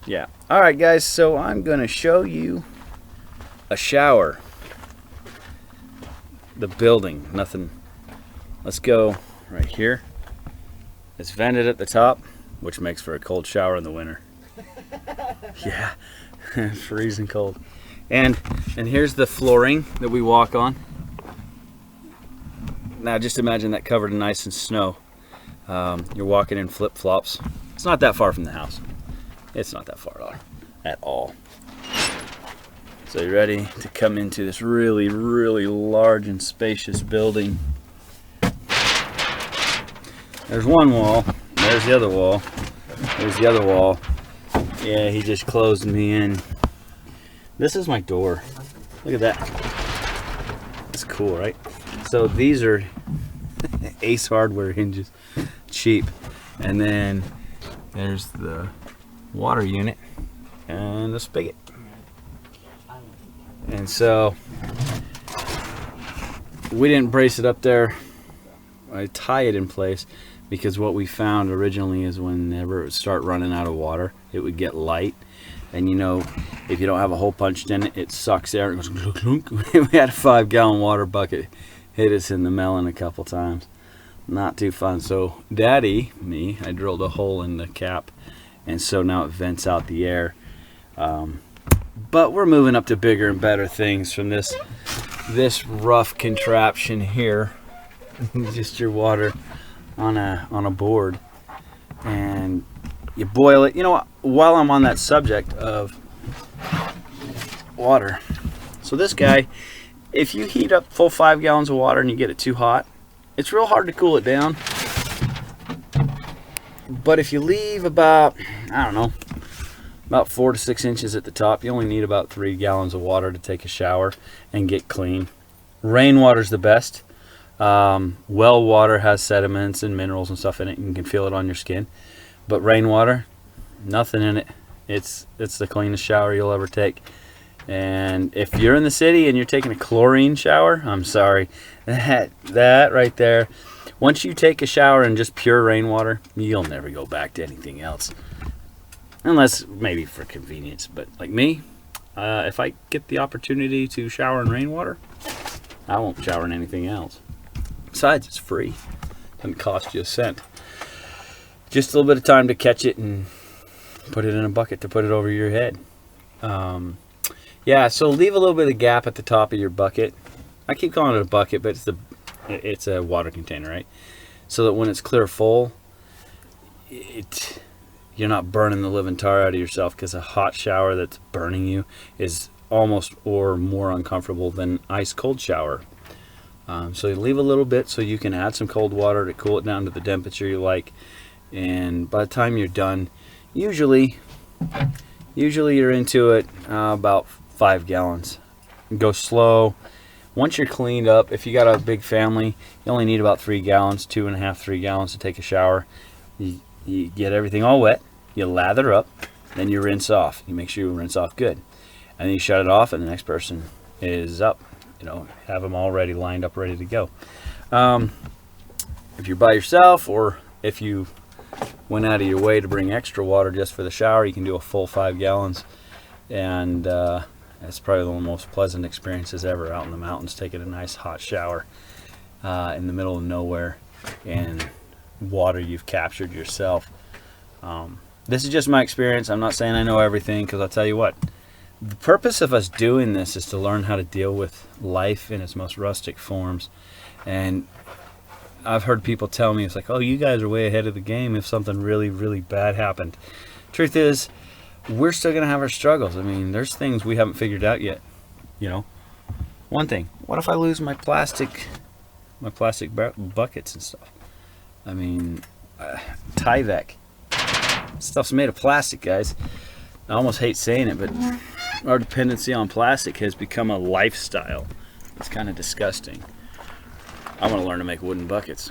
Yeah. All right, guys. So I'm gonna show you a shower. The building. Nothing. Let's go right here. It's vented at the top, which makes for a cold shower in the winter. Yeah, freezing cold. And here's the flooring that we walk on. Now just imagine that covered in ice and snow. You're walking in flip-flops. It's not that far from the house. It's not that far at all. So you're ready to come into this really, really large and spacious building. There's one wall. There's the other wall. There's the other wall. Yeah, he just closed me in. This is my door. Look at that. It's cool, right? So these are Ace Hardware hinges. Cheap. And then there's the water unit and the spigot. And so we didn't brace it up there. I tie it in place because what we found originally is whenever it would start running out of water, it would get light. And you know, if you don't have a hole punched in it, it sucks air. It goes clunk, clunk. We had a 5-gallon water bucket hit us in the melon a couple times. Not too fun. So Daddy, I drilled a hole in the cap, and so now it vents out the air. But we're moving up to bigger and better things from this rough contraption here. Just your water on a board, and you boil it. You know, while I'm on that subject of water, so this guy, if you heat up full 5 gallons of water and you get it too hot, it's real hard to cool it down. But if you leave about, I don't know, about 4 to 6 inches at the top, you only need about 3 gallons of water to take a shower and get clean. Rainwater's the best. Well water has sediments and minerals and stuff in it, and you can feel it on your skin. But rainwater, nothing in it. It's the cleanest shower you'll ever take. And if you're in the city and you're taking a chlorine shower, I'm sorry, that right there, once you take a shower in just pure rainwater, you'll never go back to anything else, unless maybe for convenience. But like me, if I get the opportunity to shower in rainwater, I won't shower in anything else. Besides, it's free. Doesn't cost you a cent. Just a little bit of time to catch it and put it in a bucket to put it over your head. Yeah, so leave a little bit of gap at the top of your bucket. I keep calling it a bucket, but it's a water container, right? So that when it's clear full, you're not burning the living tar out of yourself, because a hot shower that's burning you is almost or more uncomfortable than ice cold shower. So you leave a little bit so you can add some cold water to cool it down to the temperature you like. And by the time you're done, usually you're into it about 5 gallons. Go slow. Once you're cleaned up, if you got a big family, you only need about 3 gallons, 2.5, 3 gallons to take a shower. You get everything all wet, you lather up, then you rinse off. You make sure you rinse off good. And then you shut it off, and the next person is up. You know, have them already lined up, ready to go. If you're by yourself, or if you went out of your way to bring extra water just for the shower, you can do a full 5 gallons. And that's probably one of the most pleasant experiences ever, out in the mountains, taking a nice hot shower in the middle of nowhere, and water you've captured yourself. This is just my experience. I'm not saying I know everything, because I'll tell you what, the purpose of us doing this is to learn how to deal with life in its most rustic forms. And I've heard people tell me, it's like, oh, you guys are way ahead of the game if something really, really bad happened. Truth is, we're still going to have our struggles. I mean, there's things we haven't figured out yet. You know, one thing, what if I lose my plastic buckets and stuff? I mean, Tyvek. Stuff's made of plastic, guys. I almost hate saying it, but our dependency on plastic has become a lifestyle. It's kind of disgusting. I want to learn to make wooden buckets,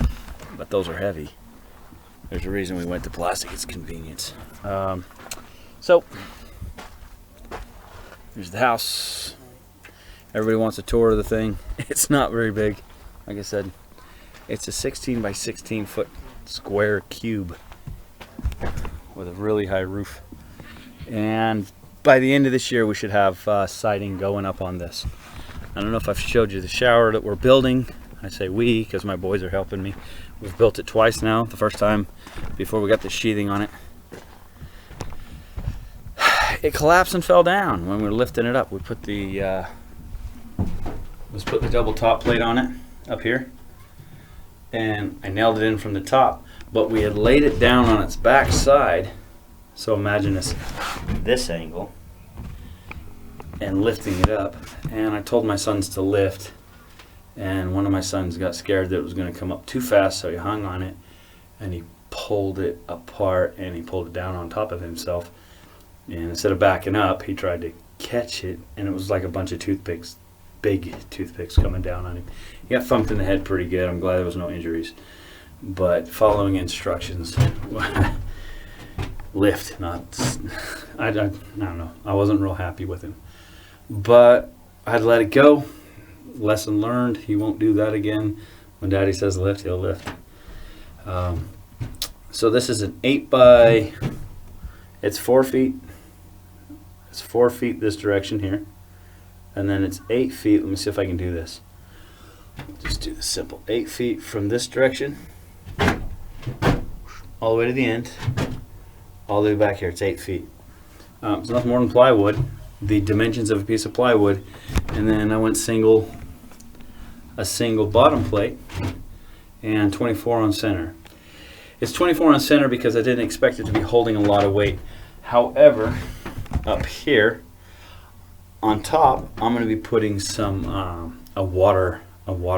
but those are heavy. There's a reason we went to plastic. It's convenience. So there's the house. Everybody wants a tour of the thing. It's not very big. Like I said, it's a 16 by 16 foot square cube with a really high roof. And by the end of this year, we should have siding going up on this. I don't know if I've showed you the shower that we're building. I say we because my boys are helping me. We've built it twice now. The first time before we got the sheathing on it, it collapsed and fell down when we were lifting it up. We put the let's put the double top plate on it up here, and I nailed it in from the top, but we had laid it down on its back side. So imagine this angle and lifting it up, and I told my sons to lift, and one of my sons got scared that it was going to come up too fast, so he hung on it and he pulled it apart and he pulled it down on top of himself, and instead of backing up he tried to catch it, and it was like a bunch of toothpicks, big toothpicks coming down on him. He got thumped in the head pretty good. I'm glad there was no injuries, but following instructions lift, not I don't know, I wasn't real happy with him, but I'd let it go. Lesson learned. He won't do that again. When Daddy says lift, he'll lift. So this is an 8 by, it's 4 feet. It's 4 feet this direction here, and then it's 8 feet. Let me see if I can do this. Just do this simple. 8 feet from this direction all the way to the end, all the way back here. It's 8 feet. It's nothing more than plywood, the dimensions of a piece of plywood, and then I went a single bottom plate and 24 on center. It's 24 on center because I didn't expect it to be holding a lot of weight. However, up here on top, I'm going to be putting some a water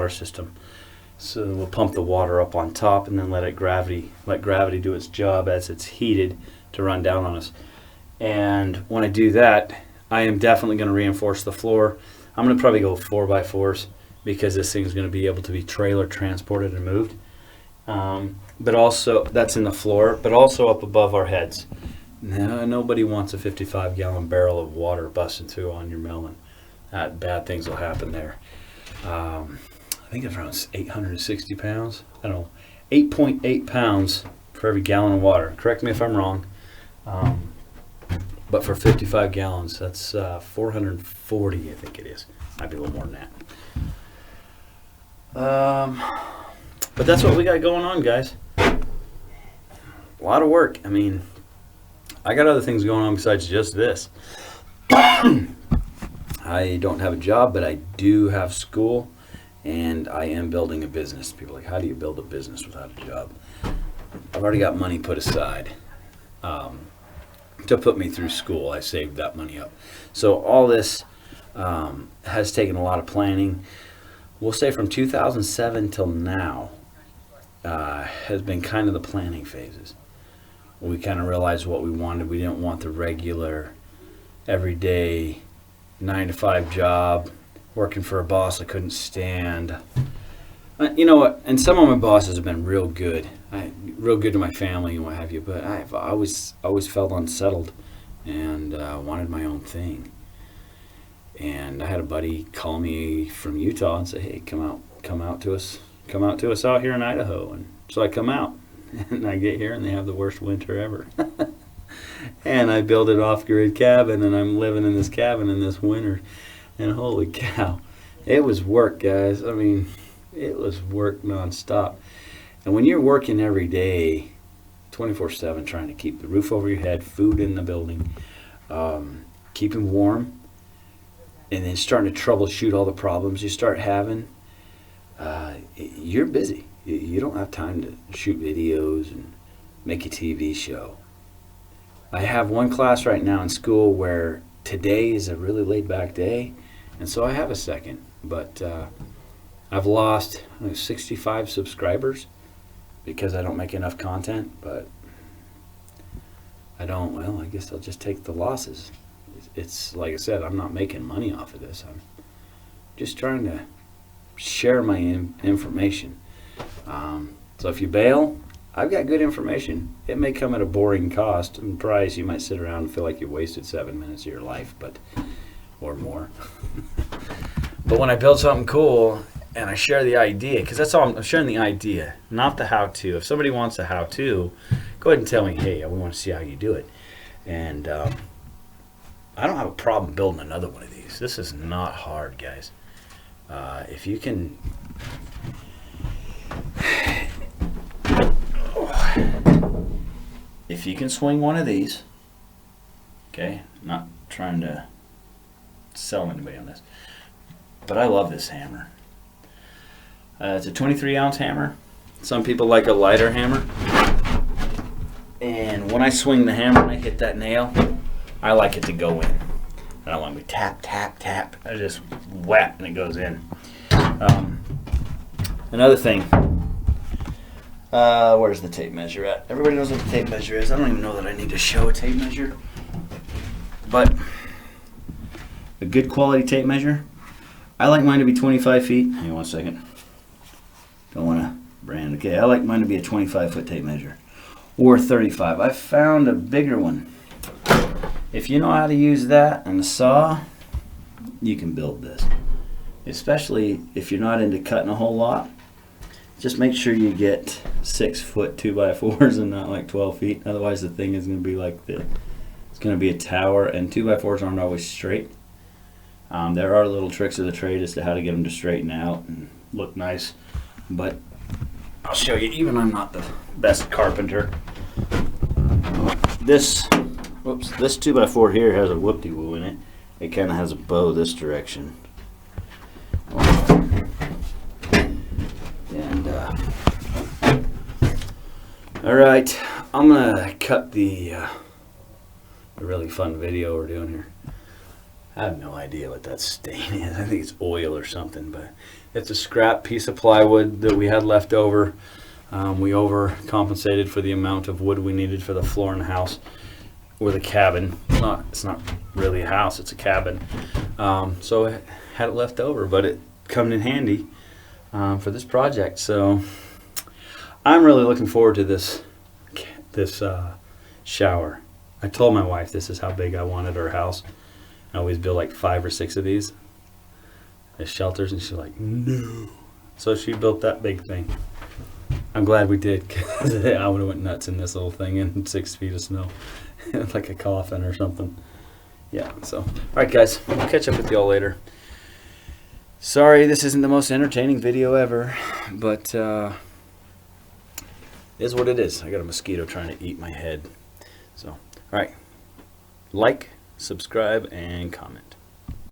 system. So we'll pump the water up on top and then let gravity do its job as it's heated to run down on us. And when I do that, I am definitely going to reinforce the floor. I'm going to probably go 4x4s because this thing's going to be able to be trailer transported and moved. But also, that's in the floor, but also up above our heads. No, nobody wants a 55-gallon barrel of water busting through on your melon. Bad things will happen there. I think it's around 860 pounds. I don't know, 8.8 pounds for every gallon of water. Correct me if I'm wrong. But for 55 gallons, that's 440, I think it is. Might be a little more than that. But that's what we got going on, guys. A lot of work. I mean, I got other things going on besides just this. I don't have a job, but I do have school, and I am building a business. People are like, how do you build a business without a job? I've already got money put aside to put me through school. I saved that money up. So all this has taken a lot of planning. We'll say from 2007 till now has been kind of the planning phases. We kind of realized what we wanted. We didn't want the regular, everyday 9-to-5 job, working for a boss I couldn't stand. You know what? And some of my bosses have been real good, real good to my family and what have you. But I've always felt unsettled and wanted my own thing. And I had a buddy call me from Utah and say, "Hey, come out to us out here in Idaho." And so I come out, and I get here, and they have the worst winter ever. And I build an off-grid cabin, and I'm living in this cabin in this winter. And holy cow, it was work, guys. I mean, it was work nonstop. And when you're working every day, 24/7, trying to keep the roof over your head, food in the building, keeping warm, and then starting to troubleshoot all the problems you start having, you're busy. You don't have time to shoot videos and make a TV show. I have one class right now in school where today is a really laid-back day, and so I have a second. But I've lost 65 subscribers because I don't make enough content. But I guess I'll just take the losses. It's like I said, I'm not making money off of this. I'm just trying to share my information. So if you bail, I've got good information. It may come at a boring cost and price. You might sit around and feel like you wasted 7 minutes of your life, or more. But when I build something cool and I share the idea, because that's all, I'm sharing the idea, not the how-to. If somebody wants a how-to, go ahead and tell me, hey, we want to see how you do it. And I don't have a problem building another one of these. This is not hard, guys. If you can, if you can swing one of these, okay, not trying to sell anybody on this, but I love this hammer. It's a 23-ounce hammer. Some people like a lighter hammer. And when I swing the hammer and I hit that nail, I like it to go in. I don't want to be tap, tap, tap. I just whap and it goes in. Another thing, where's the tape measure at? Everybody knows what the tape measure is. I don't even know that I need to show a tape measure. But a good quality tape measure, I like mine to be 25 feet. Hang on one second. Don't want to brand. Okay, I like mine to be a 25-foot tape measure. Or 35. I found a bigger one. If you know how to use that and a saw, you can build this. Especially if you're not into cutting a whole lot. Just make sure you get 6-foot 2x4s and not like 12 feet. Otherwise the thing is going to be like this. It's going to be a tower, and 2x4s aren't always straight. There are little tricks of the trade as to how to get them to straighten out and look nice. But I'll show you, even I'm not the best carpenter. This 2x4 here has a whoop-de-woo in it. It kind of has a bow this direction. And all right, I'm gonna cut the really fun video we're doing here. I have no idea what that stain is. I think it's oil or something, but it's a scrap piece of plywood that we had left over. We overcompensated for the amount of wood we needed for the floor in the house, or the cabin. It's not really a house, it's a cabin. So I had it left over, but it come in handy for this project. So I'm really looking forward to this shower. I told my wife this is how big I wanted our house. I always build like 5 or 6 of these as shelters, and she's like, no. So she built that big thing. I'm glad we did, because I would have went nuts in this little thing in 6 feet of snow. Like a coffin or something. Yeah, so. All right, guys. I'll catch up with y'all later. Sorry this isn't the most entertaining video ever, but it is what it is. I got a mosquito trying to eat my head. So, all right. Like, subscribe, and comment.